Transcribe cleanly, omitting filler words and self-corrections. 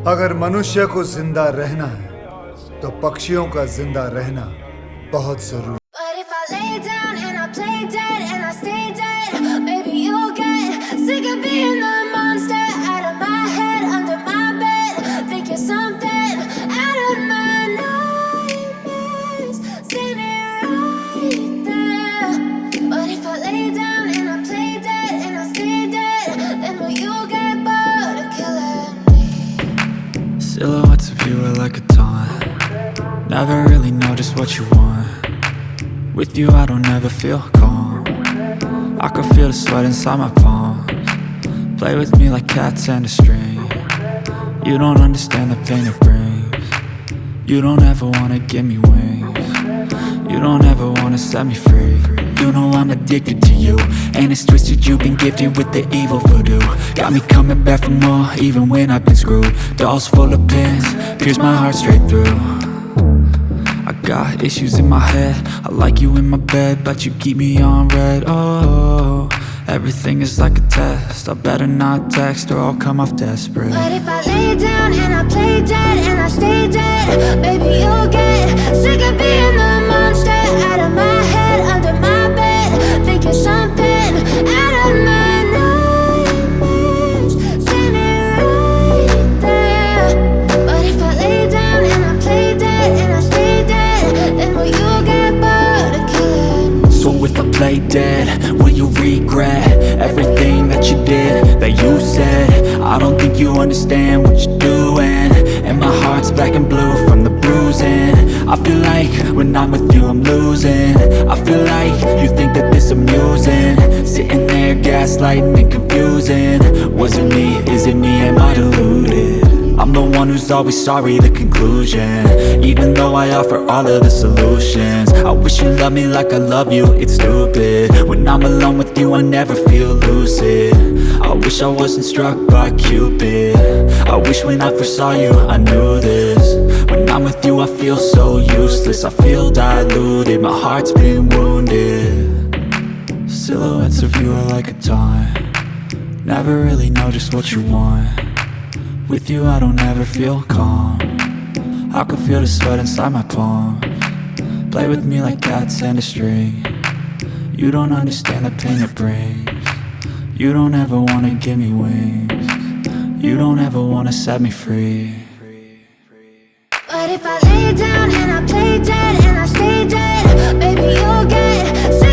अगर मनुष्य को जिंदा रहना है तो पक्षियों का जिंदा रहना बहुत जरूरी। But if I lay down and I play dead and I stay dead, maybe you'll get sick of being the monster out of my head, under my bed. Think you're something out of my nightmares, standing right there. But if I lay down and I play dead and I stay dead, then will you get bored of killing me? Silhouettes of you are like a taunt. Never really know just what you want. With you I don't ever feel calm. I can feel the sweat inside my palms. Play with me like cats and a string. You don't understand the pain it brings. You don't ever wanna give me wings. You don't ever wanna set me free. You know I'm addicted to you, and it's twisted, you've been gifted with the evil voodoo. Got me coming back for more, even when I've been screwed. Dolls full of pins, pierce my heart straight through. I got issues in my head, I like you in my bed, but you keep me on red. Oh, everything is like a test, I better not text or I'll come off desperate. But if I lay down and I play dead and I stay dead, baby you'll get sick of being the monster out of my head, under my bed. Think you're something out of my nightmares, standing right there. But if I lay down and I play dead and I stay dead, then will you get bored of killing me? So if I play dead, will you regret everything that you did, that you said? I don't think you understand what you're doing, and my heart's black and blue from the bruising. I feel like when I'm with you I'm losing. I feel like you think that this amusing, sitting there gaslighting and confusing. Was it me? Is it me? Am I deluded? I'm the one who's always sorry, the conclusion. Even though I offer all of the solutions, I wish you loved me like I love you, it's stupid. When I'm alone with you I never feel lucid. I wish I wasn't struck by Cupid. I wish when I first saw you I knew this. When I'm with you I feel so useless, I feel diluted, my heart's been wounded. Silhouettes of you are like a taunt. Never really know just what you want. With you I don't ever feel calm. I can feel the sweat inside my palms. Play with me like cats and a string. You don't understand the pain it brings. You don't ever wanna give me wings. You don't ever wanna set me free. But if I lay down and I play dead and I stay dead, baby you'll get sick